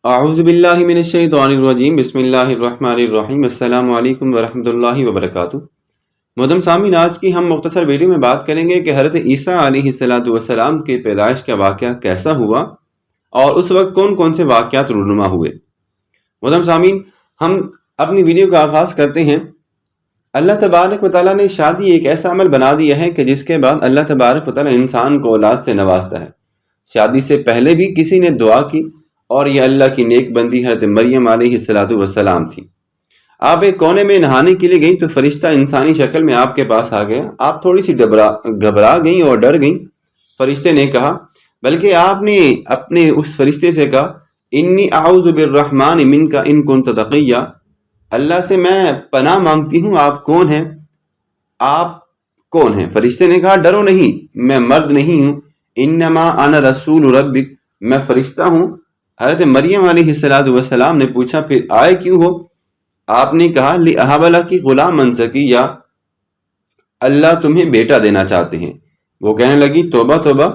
اعوذ باللہ من الشیطان الرجیم بسم اللہ الرحمن الرحیم السلام علیکم ورحمۃ اللہ وبرکاتہ۔ محترم سامعین، آج کی ہم مختصر ویڈیو میں بات کریں گے کہ حضرت عیسیٰ علیہ السلام کی پیدائش کا واقعہ کیسا ہوا اور اس وقت کون کون سے واقعات رونما ہوئے۔ محترم سامعین، ہم اپنی ویڈیو کا آغاز کرتے ہیں۔ اللہ تبارک و تعالیٰ نے شادی ایک ایسا عمل بنا دیا ہے کہ جس کے بعد اللہ تبارک و تعالیٰ انسان کو اولاد سے نوازتا ہے۔ شادی سے پہلے بھی کسی نے دعا کی اور یہ اللہ کی نیک بندی حضرت مریم علیہ السلام تھی۔ آپ ایک کونے میں نہانے کے لیے گئیں تو فرشتہ انسانی شکل میں آپ کے پاس آ گیا۔ آپ تھوڑی سی گھبرا گئیں اور ڈر گئیں۔ فرشتے نے کہا، بلکہ آپ نے اپنے اس فرشتے سے کہا، انی اعوذ بالرحمن منک ان کنت تقیا، اللہ سے میں پناہ مانگتی ہوں، آپ کون ہیں؟ آپ کون ہیں؟ فرشتے نے کہا، ڈرو نہیں، میں مرد نہیں ہوں، انما انا رسول ربک، میں فرشتہ ہوں۔ حضرت مریم علیہ السلام نے پوچھا، پھر آئے کیوں ہو؟ آپ نے کہا، لِأَهَبَ لَكِ غُلَامًا زَكِيًّا، اللہ تمہیں بیٹا دینا چاہتے ہیں۔ وہ کہنے لگی، توبہ توبہ،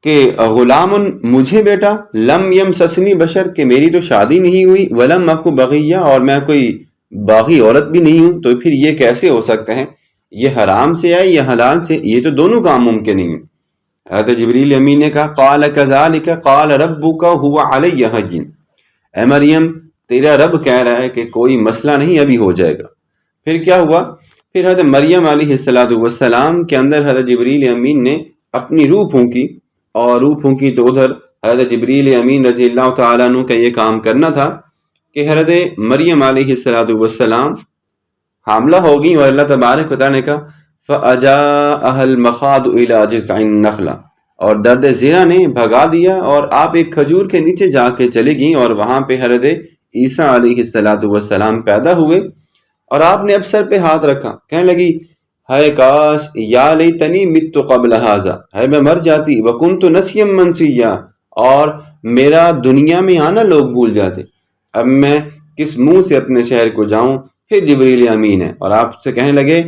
کہ غلام مجھے بیٹا، لم یمسسنی بشر، کہ میری تو شادی نہیں ہوئی، ولم اکو بغیہ، اور میں کوئی باغی عورت بھی نہیں ہوں، تو پھر یہ کیسے ہو سکتا ہے؟ یہ حرام سے ہے یا حلال سے؟ یہ تو دونوں کام ممکن نہیں ہیں۔ حضرت جبریل امین نے کہا، قال کذالک قال ربک هو علی ہین، اے مریم تیرا رب کہہ رہا ہے کہ کوئی مسئلہ نہیں، ابھی ہو جائے گا۔ پھر کیا ہوا؟ پھر حضرت مریم علیہ السلام کے اندر حضرت جبریل امین نے اپنی روح پھونکی، اور روح پھونکی تو ادھر حضرت جبریل امین رضی اللہ تعالیٰ عنہ کا یہ کام کرنا تھا کہ حضرت مریم علیہ السلام حاملہ ہو گئی، اور اللہ تبارک و تعالیٰ نے کہا، فَأَجَاءَهَا الْمَخَاضُ إِلَىٰ جِذْعِ النَّخْلَةِ، اور درد زیرہ نے بھگا دیا اور آپ ایک کھجور کے نیچے جا کے چلی گئیں، اور وہاں پہ حضرت عیسیٰ علیہ السلام پیدا ہوئے، اور آپ نے اب سر پہ ہاتھ رکھا، کہنے لگی، ہائے کاش، یا لیتنی مت قبل ھذا، ہے میں مر جاتی، وکنت نسیا منسیا، اور میرا دنیا میں آنا لوگ بھول جاتے، اب میں کس منہ سے اپنے شہر کو جاؤں؟ پھر جبریل امین ہے اور آپ سے کہنے لگے،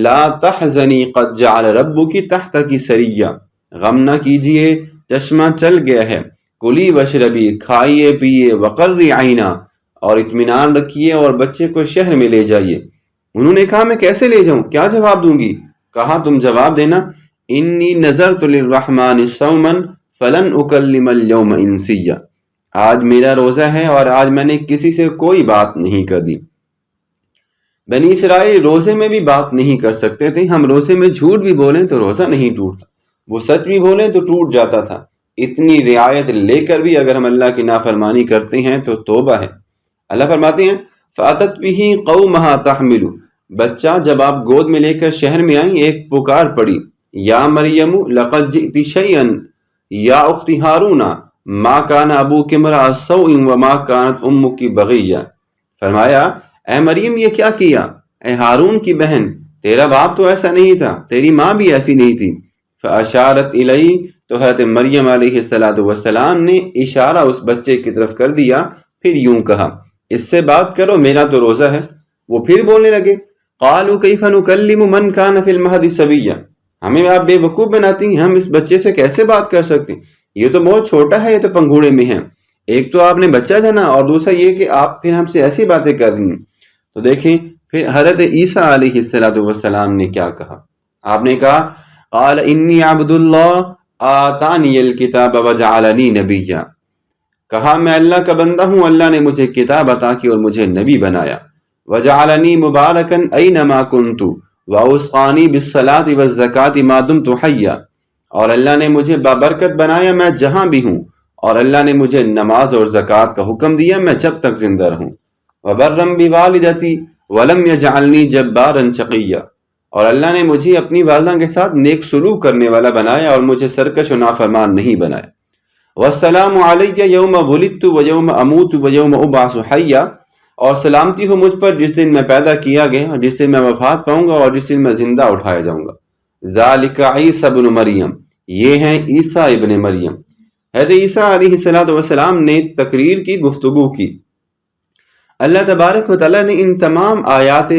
لا تحزنی قد جعل ربک تحتک سریا، غم نہ کیجئے، چشمہ چل گیا ہے، کلی وشربی، کھائیے پیئے، وقرری عینا، اور اطمینان رکھیے اور بچے کو شہر میں لے جائیے۔ انہوں نے کہا، میں کیسے لے جاؤں؟ کیا جواب دوں گی؟ کہا، تم جواب دینا، انی نذرت للرحمن صوما فلن اکلم اليوم انسیا، آج میرا روزہ ہے اور آج میں نے کسی سے کوئی بات نہیں کرنی۔ بنی اسرائیل روزے میں بھی بات نہیں کر سکتے تھے، ہم روزے میں جھوٹ بھی بولیں تو روزہ نہیں ٹوٹتا، وہ سچ بھی بولیں تو ٹوٹ جاتا تھا۔ اتنی رعایت لے کر بھی اگر ہم اللہ کی نافرمانی کرتے ہیں تو توبہ ہے۔ اللہ فرماتے ہیں، فَأَتَتْ بِهِ قَوْمَهَا تَحْمِلُ، بچہ جب آپ گود میں لے کر شہر میں آئیں، ایک پکار پڑی، یا مریم لقد جئت شیئا یا اخت ہارون ما کان ابوک امرأ سوء وما کانت امک بغیہ، فرمایا، اے مریم یہ کیا کیا؟ اے ہارون کی بہن، تیرا باپ تو ایسا نہیں تھا، تیری ماں بھی ایسی نہیں تھی۔ فاشارت الیہ، تو حضرت مریم علیہ السلام نے اشارہ اس بچے کی طرف کر دیا، پھر یوں کہا، اس سے بات کرو، میرا تو روزہ ہے۔ وہ پھر بولنے لگے، قالوا کیف نکلم من کان فی المہد صبیا، ہمیں آپ بے وقوف بناتی ہیں، ہم اس بچے سے کیسے بات کر سکتے ہیں؟ یہ تو بہت چھوٹا ہے، یہ تو پنگھوڑے میں ہے، ایک تو آپ نے بچہ جنا اور دوسرا یہ کہ آپ پھر ہم سے ایسی باتیں کر رہی ہیں۔ تو دیکھیں پھر حضرت عیسیٰ علیہ السلام نے کیا کہا۔ آپ نے کہا، قال انی عبد اللہ آتانی الکتاب وجعلنی نبیا، کہا میں اللہ کا بندہ ہوں، اللہ نے مجھے کتاب عطا کی اور مجھے نبی بنایا، وجعلنی مبارکا اینما کنت واوصانی بالصلاۃ والزکاۃ ما دمت حیا، اور اللہ نے مجھے بابرکت بنایا میں جہاں بھی ہوں، اور اللہ نے مجھے نماز اور زکوٰۃ کا حکم دیا میں جب تک زندہ رہوں، وبرم بوالدتی ولم یجعلنی جبارا شقیا، اور اللہ نے مجھے اپنی والدہ کے ساتھ نیک سلوک کرنے والا بنایا اور مجھے سرکش و نافرمان نہیں بنایا، والسلام علی یوم ولدت و یوم اموت و یوم ابعث حیا، اور سلامتی ہو مجھ پر جس دن میں پیدا کیا گیا اور جس دن میں وفات پاؤں گا اور جس دن میں زندہ اٹھایا جاؤں گا۔ ذالک عیسی ابن مریم، یہ ہیں عیسیٰ ابن مریم۔ حضرت عیسیٰ علیہ السلام نے تقریر کی، گفتگو کی۔ اللہ تبارک و تعالیٰ نے ان تمام آیات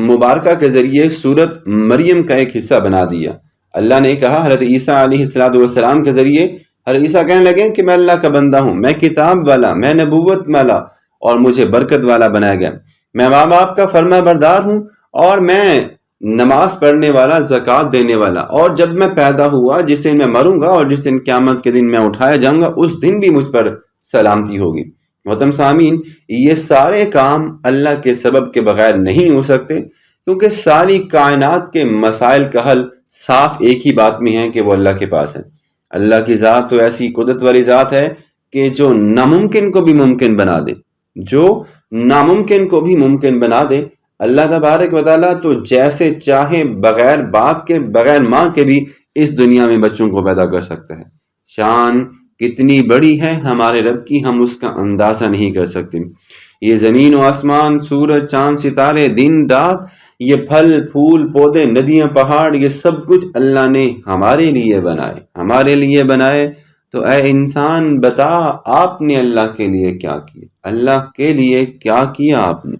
مبارکہ کے ذریعے سورت مریم کا ایک حصہ بنا دیا۔ اللہ نے کہا حضرت عیسیٰ علیہ السلام کے ذریعے حضرت عیسیٰ کہنے لگے کہ میں اللہ کا بندہ ہوں، میں کتاب والا، میں نبوت والا اور مجھے برکت والا بنایا گیا، میں ماں باپ کا فرما بردار ہوں اور میں نماز پڑھنے والا، زکوٰۃ دینے والا، اور جب میں پیدا ہوا، جس دن میں مروں گا اور جس دن قیامت کے دن میں اٹھایا جاؤں گا، اس دن بھی مجھ پر سلامتی ہوگی۔ محترم سامعین، یہ سارے کام اللہ کے سبب کے بغیر نہیں ہو سکتے، کیونکہ ساری کائنات کے مسائل کا حل صاف ایک ہی بات میں ہے کہ وہ اللہ کے پاس ہے۔ اللہ کی ذات تو ایسی قدرت والی ذات ہے کہ جو ناممکن کو بھی ممکن بنا دے، جو ناممکن کو بھی ممکن بنا دے۔ اللہ تبارک و تعالیٰ تو جیسے چاہے بغیر باپ کے، بغیر ماں کے بھی اس دنیا میں بچوں کو پیدا کر سکتا ہے۔ شان کتنی بڑی ہے ہمارے رب کی، ہم اس کا اندازہ نہیں کر سکتے۔ یہ زمین و آسمان، سورج، چاند، ستارے، دن رات، یہ پھل پھول، پودے، ندیاں، پہاڑ، یہ سب کچھ اللہ نے ہمارے لیے بنائے۔ تو اے انسان، بتا آپ نے اللہ کے لیے کیا کیا؟ اللہ کے لیے کیا کیا آپ نے؟